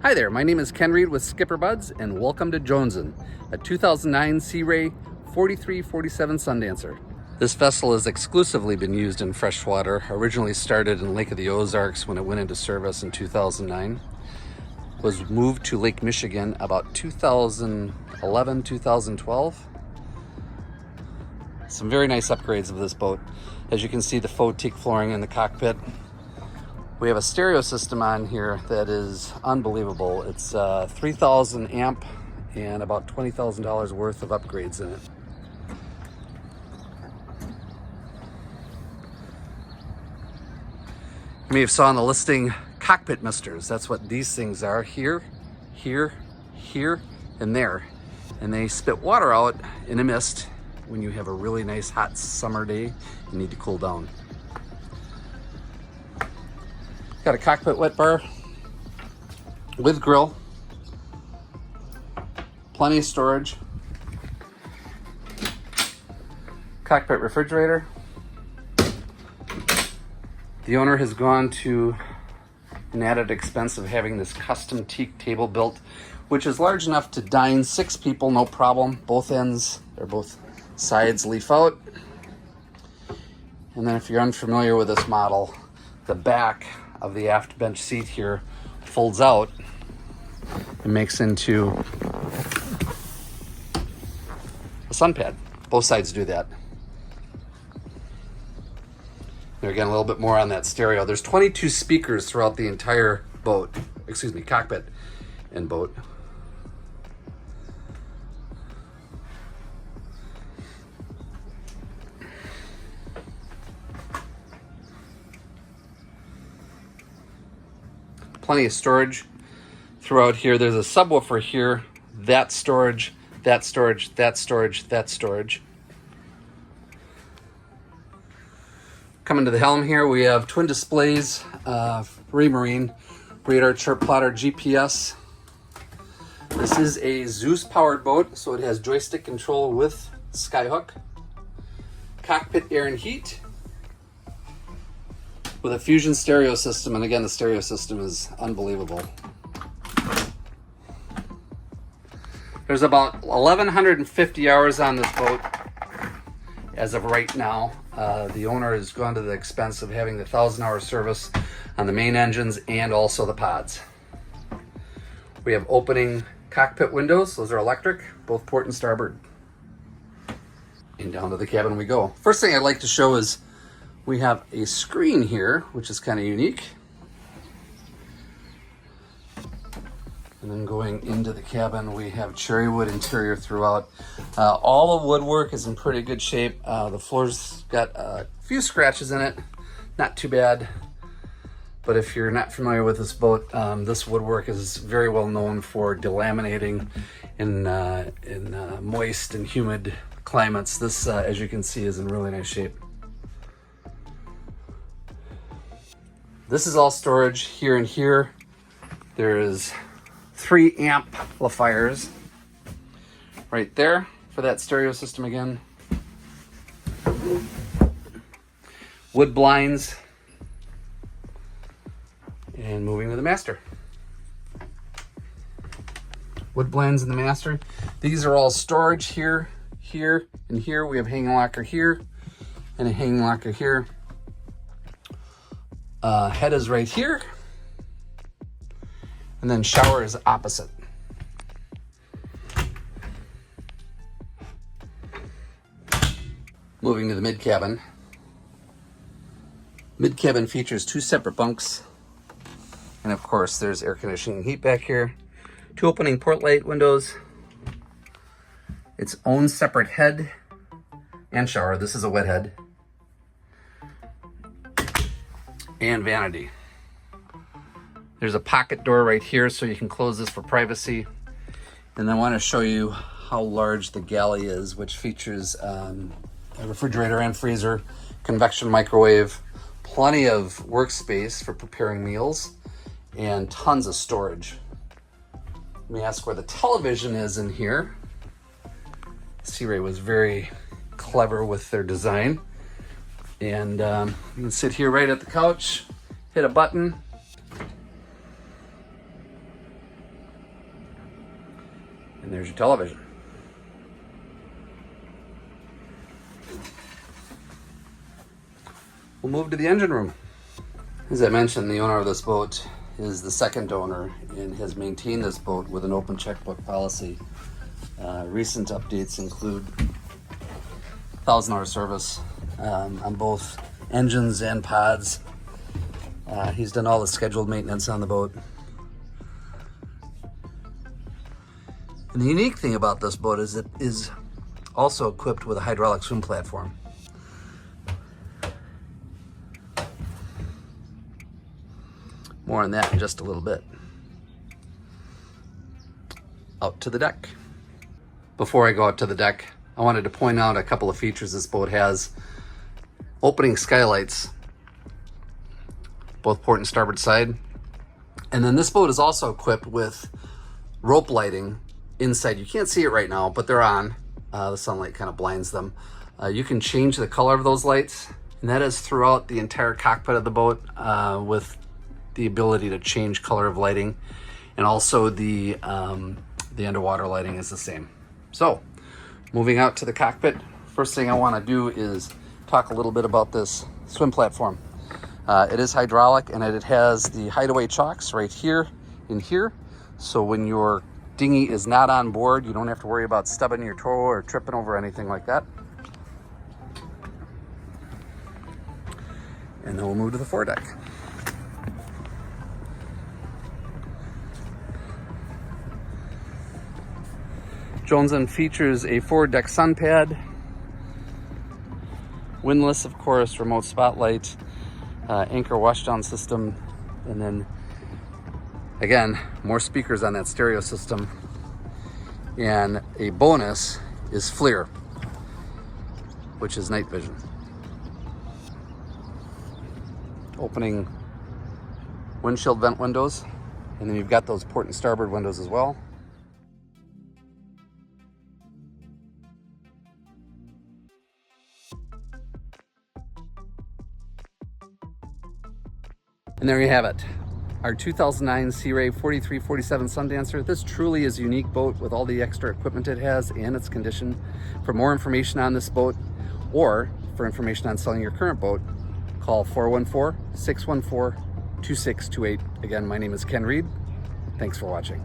Hi there, my name is Ken Reed with SkipperBud's and welcome to Jonesin, a 2009 Sea Ray 4347 Sundancer. This vessel has exclusively been used in freshwater, originally started in Lake of the Ozarks when it went into service in 2009. Was moved to Lake Michigan about 2011, 2012. Some very nice upgrades of this boat. As you can see, the faux teak flooring in the cockpit. We have a stereo system on here that is unbelievable. It's 3,000 amp and about $20,000 worth of upgrades in it. You may have saw on the listing cockpit misters. That's what these things are. Here, here, here, and there. And they spit water out in a mist when you have a really nice hot summer day and need to cool down. Got a cockpit wet bar with grill, plenty of storage, cockpit refrigerator. The owner has gone to an added expense of having this custom teak table built, which is large enough to dine 6 people, no problem. Both ends or both sides leaf out. And then if you're unfamiliar with this model, the back of the aft bench seat here folds out and makes into a sun pad. Both sides do that. There again, a little bit more on that stereo. There's 22 speakers throughout the entire boat, cockpit and boat. Plenty of storage throughout here. There's a subwoofer here, that storage, that storage, that storage, that storage. Coming to the helm here, we have twin displays, Remarine, radar, chart plotter, GPS. This is a Zeus powered boat, so it has joystick control with Skyhook. Cockpit Air Heat with a fusion stereo system, and again, the stereo system is unbelievable. There's about 1,150 hours on this boat as of right now. The owner has gone to the expense of having the 1,000-hour service on the main engines and also the pods. We have opening cockpit windows. Those are electric, both port and starboard. And down to the cabin we go. First thing I'd like to show is we have a screen here, which is kind of unique. And then going into the cabin, we have cherry wood interior throughout. All the woodwork is in pretty good shape. The floor's got a few scratches in it, not too bad. But if you're not familiar with this boat, this woodwork is very well known for delaminating in moist and humid climates. This, as you can see, is in really nice shape. This is all storage here and here. There is 3 amplifiers right there for that stereo system again. Wood blinds. And moving to the master. Wood blinds in the master. These are all storage here, here, and here. We have hanging locker here and a hanging locker here. Head is right here, and then shower is opposite. Moving to the mid cabin. Mid cabin features 2 separate bunks, and of course there's air conditioning and heat back here. 2 opening port light windows. Its own separate head and shower. This is a wet head. And vanity. There's a pocket door right here, so you can close this for privacy. And I want to show you how large the galley is, which features a refrigerator and freezer, convection microwave, plenty of workspace for preparing meals, and tons of storage. Let me ask where the television is in here. Sea Ray was very clever with their design. And you can sit here right at the couch, hit a button, here's your television. We'll move to the engine room. As I mentioned, the owner of this boat is the second owner and has maintained this boat with an open checkbook policy. Recent updates include 1,000-hour service on both engines and pods. He's done all the scheduled maintenance on the boat. And the unique thing about this boat is it is also equipped with a hydraulic swim platform. More on that in just a little bit. Out to the deck. Before I go out to the deck, I wanted to point out a couple of features this boat has. Opening skylights, both port and starboard side. And then this boat is also equipped with rope lighting inside. You can't see it right now, but they're on. The sunlight kind of blinds them. You can change the color of those lights, and that is throughout the entire cockpit of the boat, with the ability to change color of lighting, and also the underwater lighting is the same. So, moving out to the cockpit, first thing I want to do is talk a little bit about this swim platform. It is hydraulic, and it has the hideaway chocks right here and here. So when your dinghy is not on board, you don't have to worry about stubbing your toe or tripping over anything like that. And then we'll move to the foredeck. Jones Inn features a forward deck sun pad, windlass, of course, remote spotlight, anchor washdown system, and then again, more speakers on that stereo system. And a bonus is Flir, which is night vision. Opening windshield vent windows, and then you've got those port and starboard windows as well. And there you have it, our 2009 Sea Ray 4347 Sundancer. This truly is a unique boat with all the extra equipment it has and its condition. For more information on this boat, or for information on selling your current boat, call 414-614-2628. Again, my name is Ken Reed. Thanks for watching.